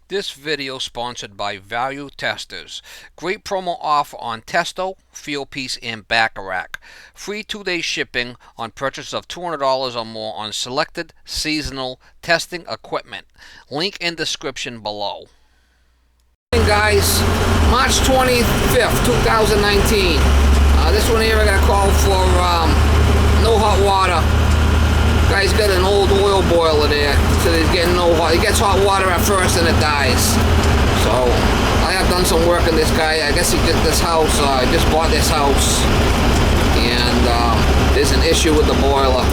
This video sponsored by Value Testers. Great promo offer on Testo, Fieldpiece, and Bacharach. Free 2-day shipping on purchase of $200 or more on selected seasonal testing equipment. Link in description below. Hey guys, March 25th, 2019. This one here I got a call for no hot water. Guy's got an old oil boiler there, so he's getting no hot. He gets hot water at first and it dies. So I have done some work on this guy. I guess he did this house. I just bought this house, and there's an issue with the boiler.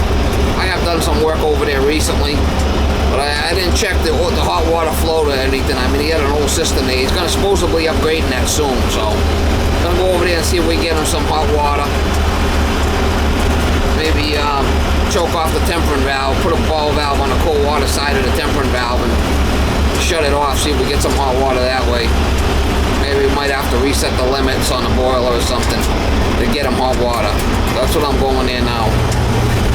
I have done some work over there recently, but I didn't check the hot water flow or anything. I mean, he had an old system there. He's gonna supposedly upgrading that soon, so I'm gonna go over there and see if we can get him some hot water. Maybe choke off the tempering valve, put a ball valve on the cold water side of the tempering valve and shut it off, see if we get some hot water that way. Maybe we might have to reset the limits on the boiler or something to get him hot water. That's what I'm going there now.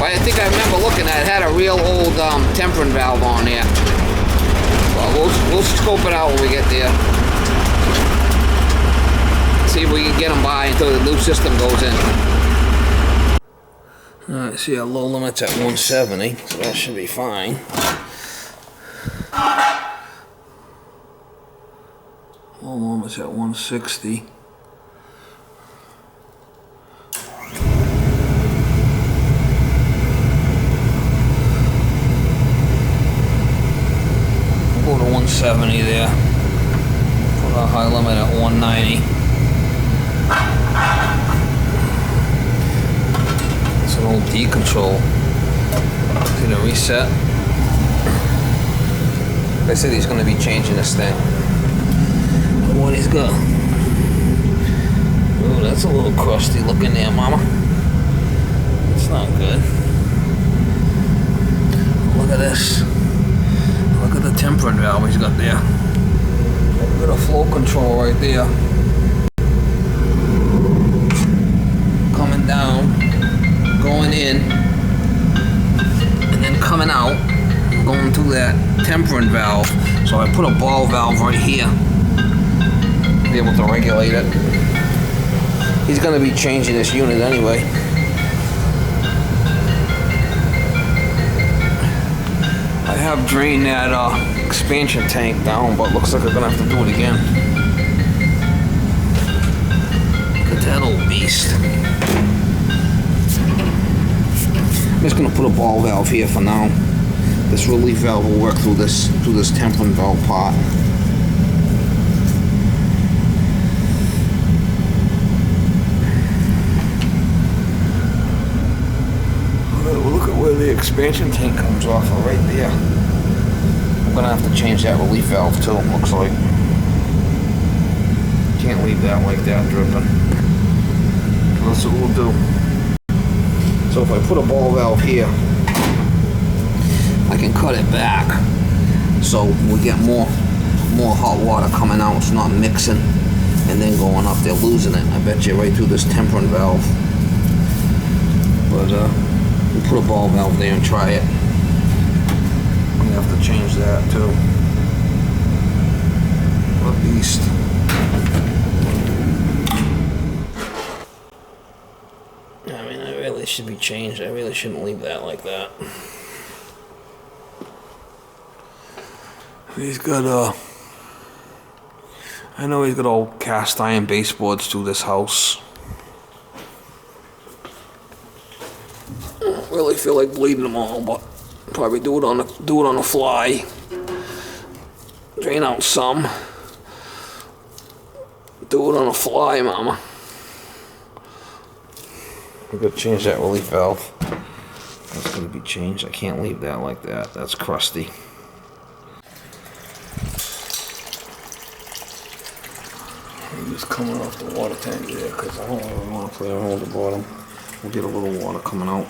But I think I remember looking at it, had a real old tempering valve on there. Well, we'll scope it out when we get there. See if we can get him by until the new system goes in. Alright, see our low limit's at 170, so that should be fine. Low limit's at 160. We'll go to 170 there. Put our high limit at 190. An old D control. See the reset. They said he's going to be changing this thing. What he's got. Oh, that's a little crusty looking there, mama. It's not good. Look at this. Look at the tempering valve he's got there. Look at the flow control right there. Coming down. Going in and then coming out, going through that tempering valve. So I put a ball valve right here to be able to regulate it. He's going to be changing this unit anyway. I have drained that expansion tank down, but looks like I'm going to have to do it again. Look at that old beast. I'm just going to put a ball valve here for now. This relief valve will work through this tempering valve part. Look at where the expansion tank comes off of, right there. I'm going to have to change that relief valve too, looks like. Can't leave that like that dripping. That's what we'll do. So if I put a ball valve here, I can cut it back so we get more hot water coming out. It's not mixing and then going up there, losing it. I bet you right through this tempering valve. But we'll put a ball valve there and try it. We have to change that too. What a beast. Should be changed. I really shouldn't leave that like that. He's got I know he's got old cast iron baseboards through this house. I don't really feel like bleeding them all, but probably do it on the fly. Drain out some. Do it on the fly, mama. We're going to change that relief valve. That's going to be changed. I can't leave that like that. That's crusty. I'm just coming off the water tank there because I don't really want to play around with the bottom. We'll get a little water coming out.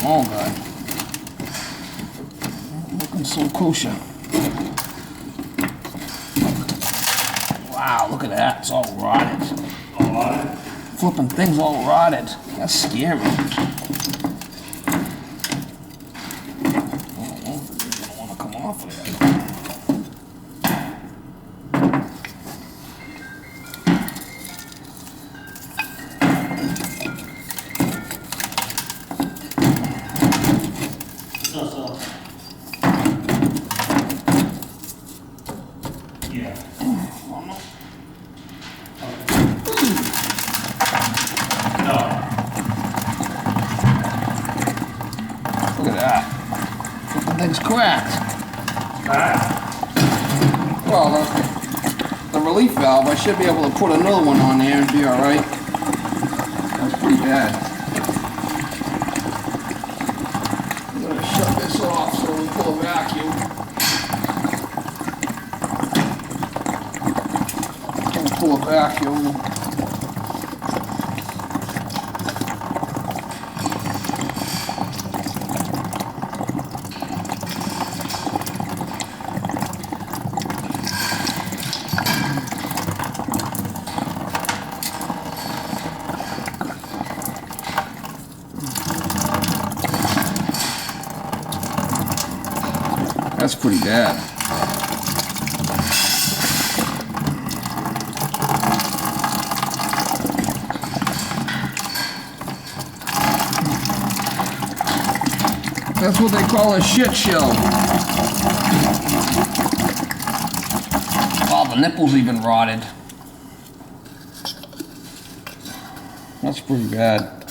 Oh God. Looking so kosher. Wow, look at that. It's all rotted. All rotted? Flipping things all rotted. That's scary. I don't know if it's gonna want to come off of there. So. Yeah. Look at that. Flipping thing's cracked. Well, the relief valve, I should be able to put another one on there and be alright. That's pretty bad. I'm going to shut this off so we pull a vacuum. Pull a vacuum. That's pretty bad. That's what they call a shit show. Oh, the nipple's even rotted. That's pretty bad.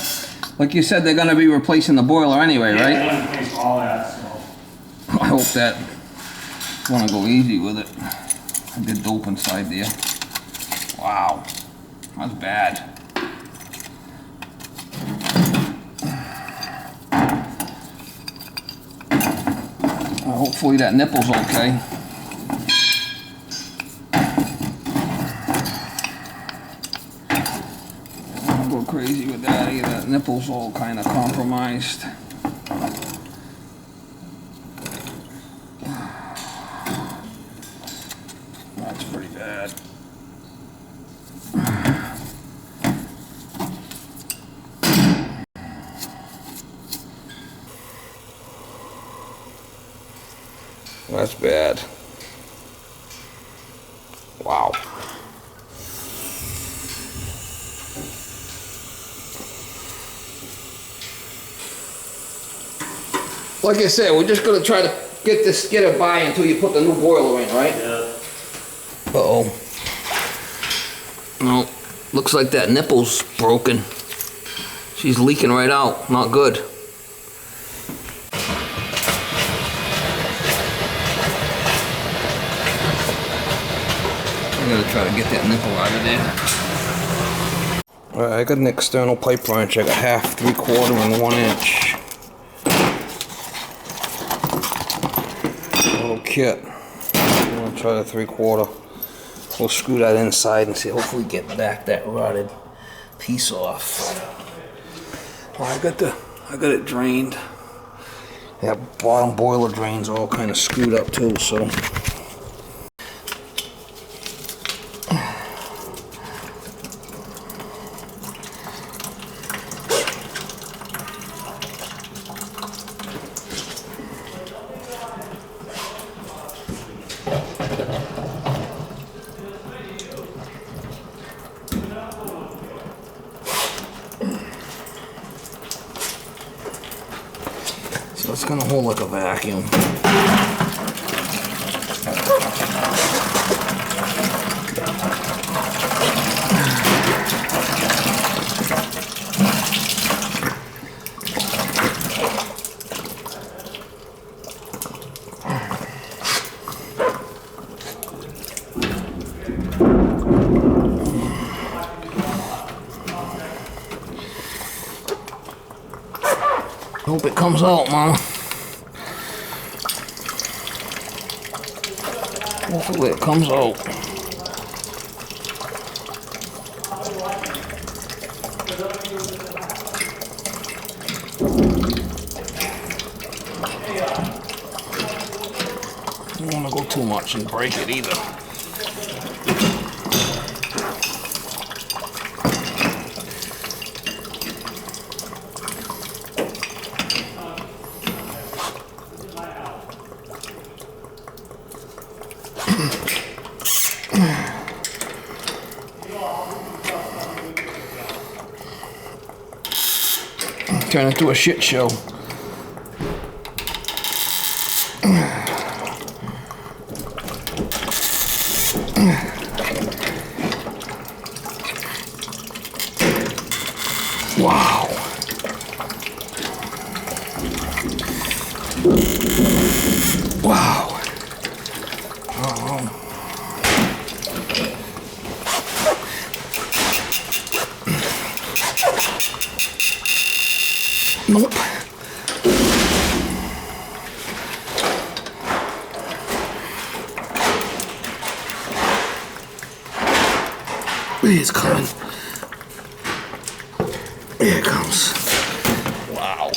Like you said, they're going to be replacing the boiler anyway, right? Yeah, they're going to replace all that, so. I hope that want to go easy with it. I did dope inside there. Wow, that's bad. Hopefully that nipple's okay. I don't go crazy with that either. That nipple's all kind of compromised. That's pretty bad. That's bad. Wow. Like I said, we're just gonna try to get it by until you put the new boiler in, right? Yeah. Uh-oh. No, looks like that nipple's broken. She's leaking right out. Not good. I gotta try to get that nipple out of there. Alright, I got an external pipe wrench. I got half, 3/4, and 1 inch. Little kit. I'm gonna try the 3/4. We'll screw that inside and see. Hopefully get back that rotted piece off. Well, I got it drained. That bottom boiler drain's all kind of screwed up too, so. So it's gonna hold like a vacuum. Hope it comes out, Mama. Hopefully it comes out. Don't want to go too much and break it either. turn into a shit show. Wow. Wow. Nope. It's coming. Here it comes. Wow.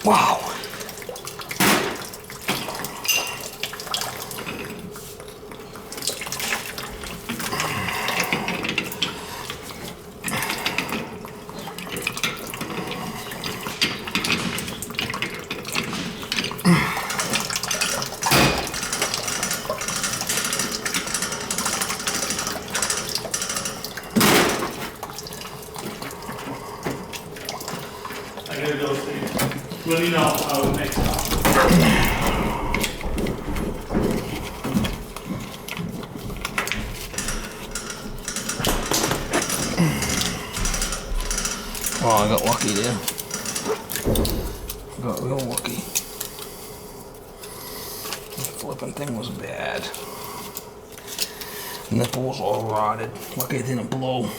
Wow. I gotta go see. Let me know how it makes out. Oh, I got lucky there. Got real lucky. The flipping thing was bad. Nipple was all rotted. Lucky it didn't blow.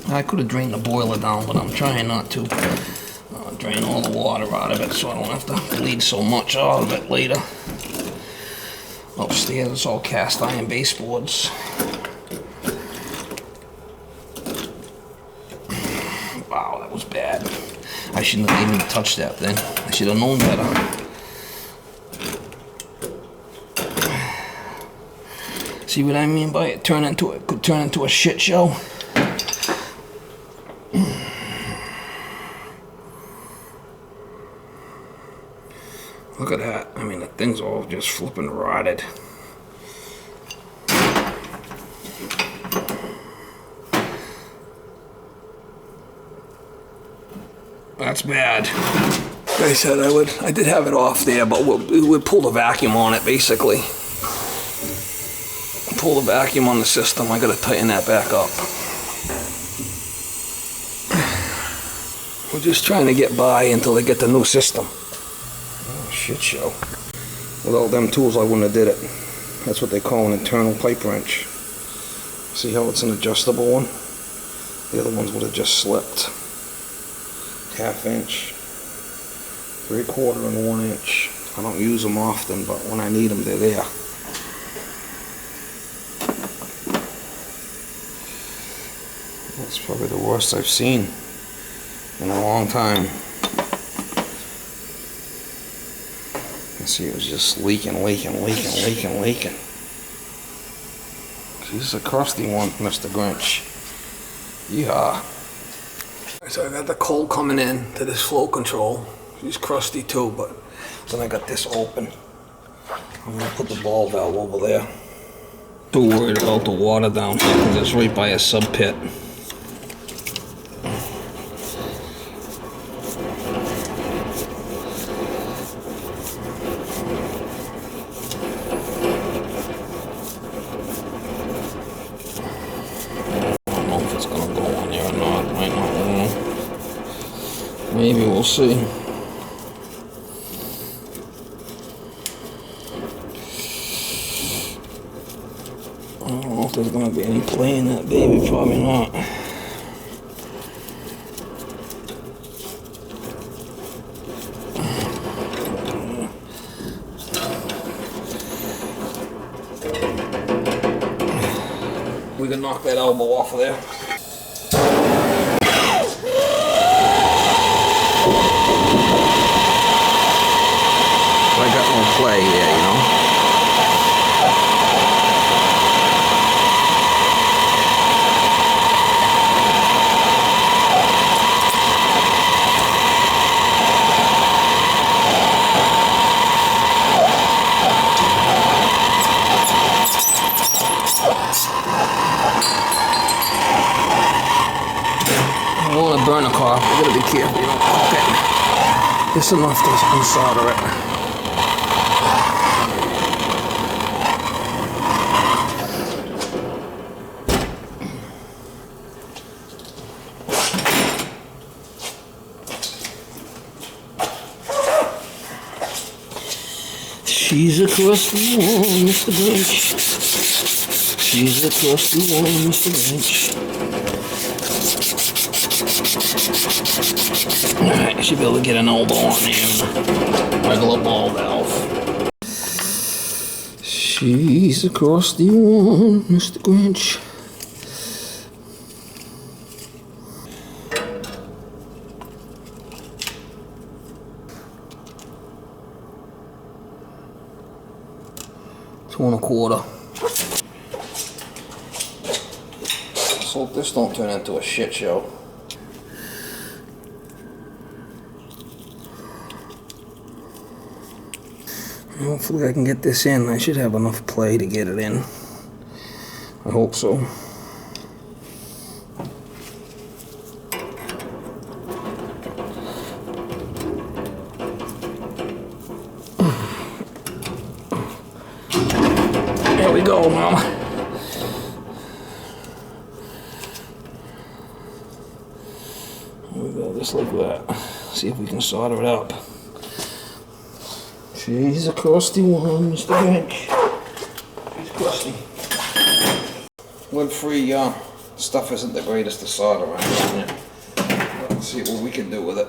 I could have drained the boiler down, but I'm trying not to. Drain all the water out of it so I don't have to bleed so much out of it later. Upstairs it's all cast iron baseboards. Wow, that was bad. I shouldn't have even touched that thing. I should have known better. See what I mean by it? Could turn into a shit show. Look at that. I mean, the thing's all just flipping rotted. That's bad. Like I said, I did have it off there, but we'll pull the vacuum on it, basically. Pull the vacuum on the system. I gotta tighten that back up. We're just trying to get by until they get the new system. Oh, shit show. Without them tools, I wouldn't have did it. That's what they call an internal pipe wrench. See how it's an adjustable one? The other ones would have just slipped. 1/2 inch, 3/4 and 1 inch. I don't use them often, but when I need them, they're there. That's probably the worst I've seen in a long time. You can see it was just leaking. This is a crusty one, Mr. Grinch. Yeehaw. So I got the coal coming in to this flow control. It's crusty too, but then I got this open. I'm gonna put the ball valve over there. Too worried about the water down here because it's right by a sub pit. Maybe we'll see. I don't know if there's going to be any play in that baby, probably not. we can knock that elbow off of there. I got no play there, you know. I don't want to burn the car. You gotta be careful, you know. Okay. Just enough to unsolder it. She's across the wall, Mr. Branch. She's across the wall, Mr. Branch. Alright, I should be able to get an elbow on there. Regular ball valve. She's across the wall, Mr. Grinch. $2 1/4. Let's hope this don't turn into a shit show. Hopefully I can get this in. I should have enough play to get it in. I hope so. There we go, Mama. There we go, just like that. See if we can solder it up. She's across the wall, Mr. Bench. She's crusty. Wood-free stuff isn't the greatest to solder on. Let's see what we can do with it.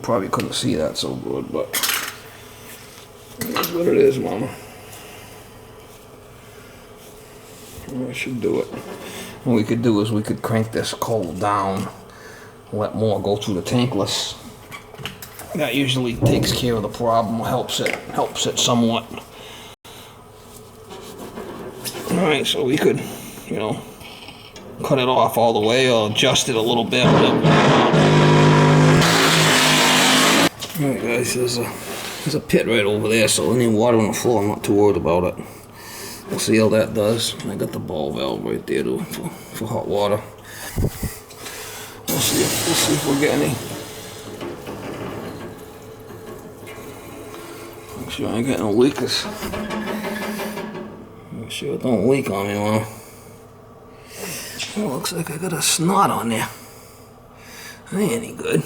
Probably couldn't see that so good, but that's what it is, Mama. I should do it. What we could do is we could crank this coal down, let more go through the tankless. That usually takes care of the problem, helps it somewhat. All right, so we could, you know, cut it off all the way or adjust it a little bit. Alright guys, there's a pit right over there, so any water on the floor, I'm not too worried about it. We'll see how that does. I got the ball valve right there too, for hot water. We'll see if we'll get any. Make sure I ain't getting no leakers. Make sure it don't leak on me, Mom. Oh, looks like I got a snot on there. That ain't any good.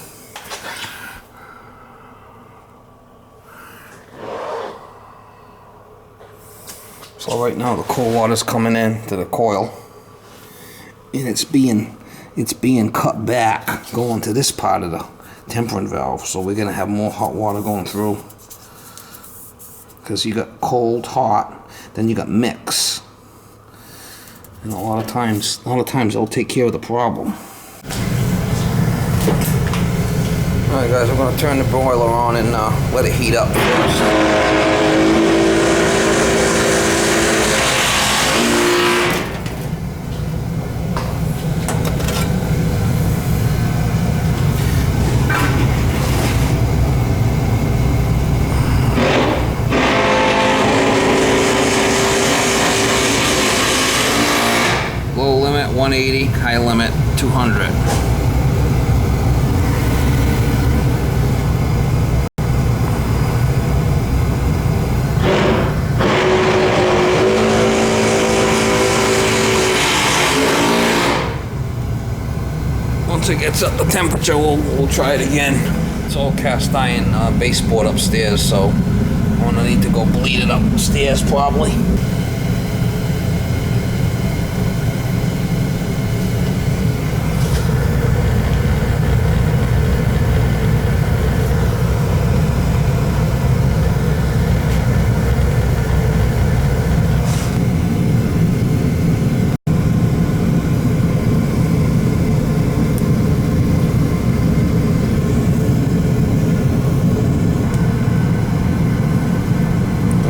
So right now the cold water's coming in to the coil, and it's being cut back, going to this part of the temperate valve. So we're gonna have more hot water going through, because you got cold, hot, then you got mix, and a lot of times it'll take care of the problem. Alright guys, we're going to turn the boiler on and let it heat up first. Low limit 180, high limit 200. Once it gets up the temperature, we'll try it again. It's all cast iron baseboard upstairs, so I'm gonna need to go bleed it upstairs probably.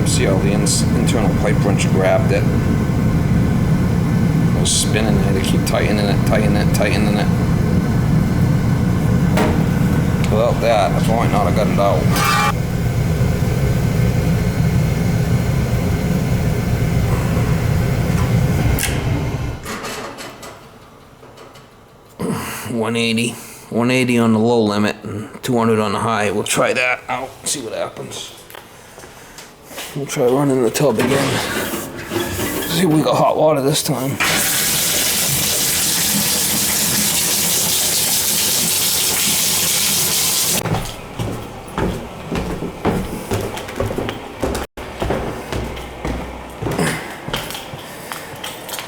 See how the internal pipe wrench grabbed it. It was spinning. I had to keep tightening it. Without that, I probably not have got it out. $180 on the low limit and 200 on the high. We'll try that out, see what happens. We'll try running the tub again. See if we got hot water this time.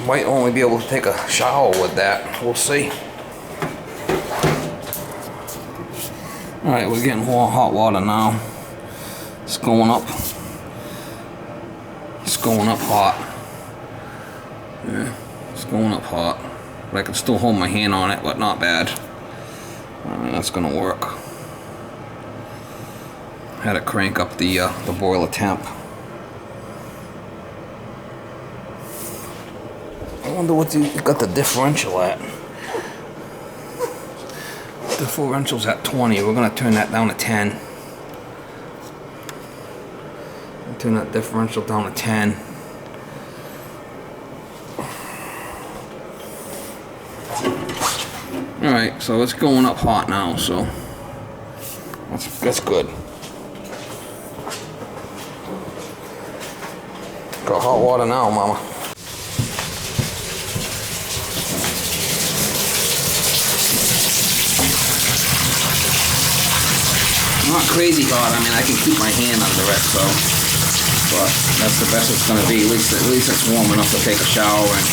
Might only be able to take a shower with that. We'll see. Alright, we're getting more hot water now. It's going up. It's going up hot. Yeah, it's going up hot. But I can still hold my hand on it, but not bad. I mean, that's gonna work. Had to crank up the boiler temp. I wonder what you got the differential at. Differential's at 20. We're gonna turn that down to 10. Turn that differential down to 10. Alright, so it's going up hot now, so that's good. Got hot water now, mama. Not crazy hot. I mean, I can keep my hand under it, so. But that's the best it's gonna be. At least it's warm enough to take a shower in.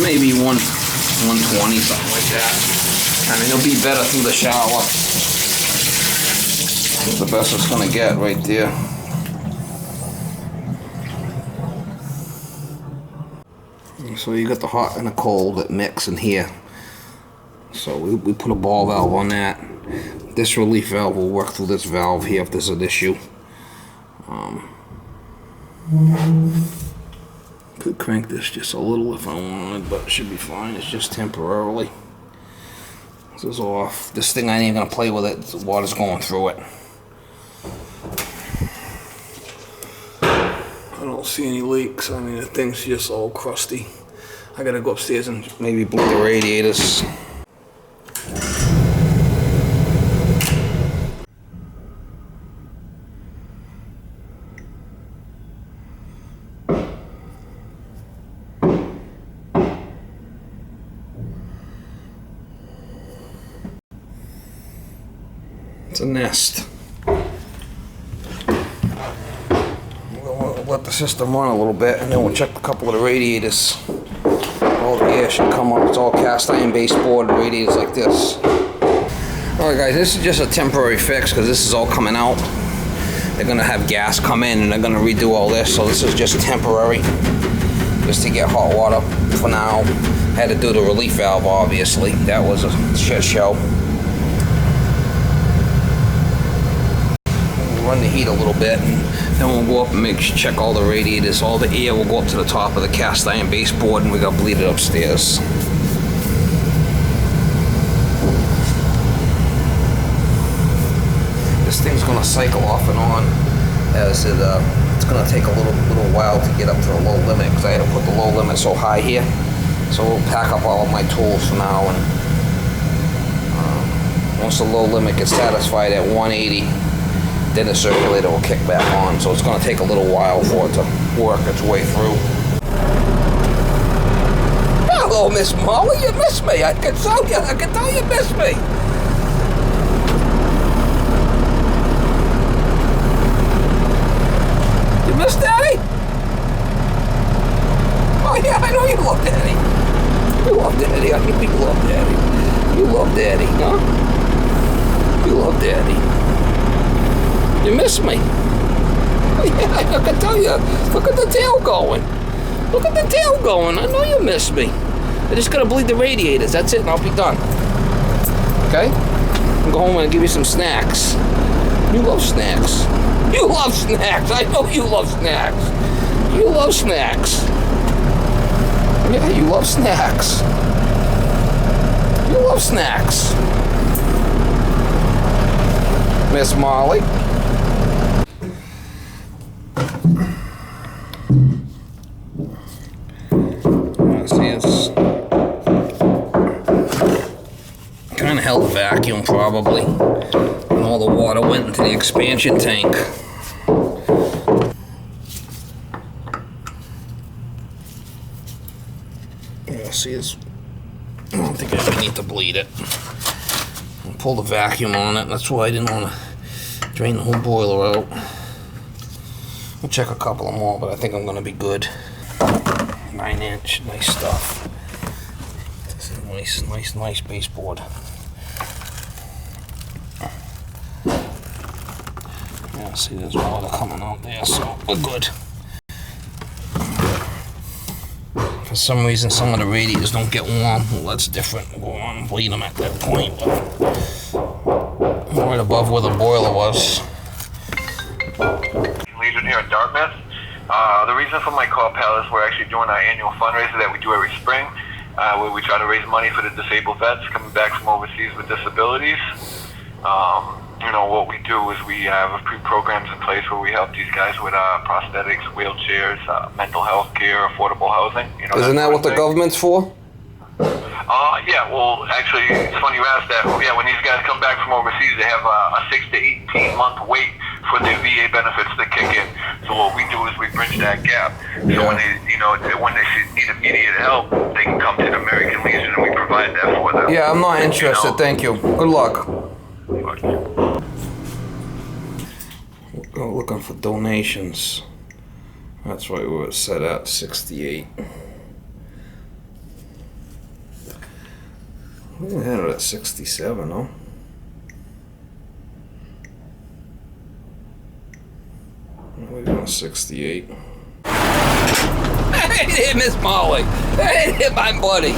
Maybe 120, something like that. I mean, it'll be better through the shower. That's the best it's gonna get right there. So you got the hot and the cold that mix in here. So we put a ball valve on that. This relief valve will work through this valve here if there's an issue. Could crank this just a little if I wanted, but it should be fine. It's just temporarily. This is off. This thing, I ain't even gonna play with it. The water's going through it. I don't see any leaks. I mean, the thing's just all crusty. I gotta go upstairs and maybe bleed the radiators. It's a nest. let the system run a little bit, and then we'll check a couple of the radiators. All the air should come up. It's all cast iron baseboard radiators like this. Alright guys, this is just a temporary fix because this is all coming out. They're gonna have gas come in and they're gonna redo all this, so this is just temporary. Just to get hot water for now. Had to do the relief valve, obviously. That was a shit show. We'll run the heat a little bit, and then we'll go up and check all the radiators. All the air will go up to the top of the cast iron baseboard, and we got bleeded upstairs. This thing's gonna cycle off and on as it's gonna take a little while to get up to the low limit because I had to put the low limit so high here. So we'll pack up all of my tools for now, and once the low limit gets satisfied at 180, then the circulator will kick back on. So it's gonna take a little while for it to work its way through. Hello, Miss Molly, you missed me. I can tell you missed me. Miss Daddy? Oh yeah, I know you love Daddy. You love Daddy. I know you love Daddy. You love Daddy, huh? You love Daddy. You miss me. Oh yeah, I can tell you. Look at the tail going. Look at the tail going. I know you miss me. I just gotta bleed the radiators. That's it, and I'll be done. Okay? I'll go home and give you some snacks. You love snacks. You love snacks. I know you love snacks. You love snacks. Yeah, you love snacks. You love snacks. Miss Molly. See, it's kind of held a vacuum probably. And all the water went into the expansion tank. Yeah, see, it's, I don't think I even need to bleed it. I'll pull the vacuum on it. That's why I didn't want to drain the whole boiler out. We'll check a couple of more, but I think I'm going to be good. 9-inch, nice stuff. This is nice baseboard. Yeah, see, there's water coming out there, so we're good. For some reason, some of the radiators don't get warm. Well, that's different. We'll go on and bleed them at that point. Right above where the boiler was. Legion here in Dartmouth. The reason for my call, pal, is we're actually doing our annual fundraiser that we do every spring, where we try to raise money for the disabled vets coming back from overseas with disabilities. You know, what we do is we have pre-programs in place where we help these guys with prosthetics, wheelchairs, mental health care, affordable housing. You know, isn't that what the government's for? Yeah, well, actually, it's funny you asked that. Yeah, when these guys come back from overseas, they have a 6 to 18 month wait for their VA benefits to kick in. So what we do is we bridge that gap. So when they, when they need immediate help, they can come to the American Legion and we provide that for them. Yeah, I'm not interested. Thank you. Good luck. We're looking for donations. That's why we were set at 68. We had it at 67, huh? We're going 68. Hey, Miss Molly. Hey, my buddy.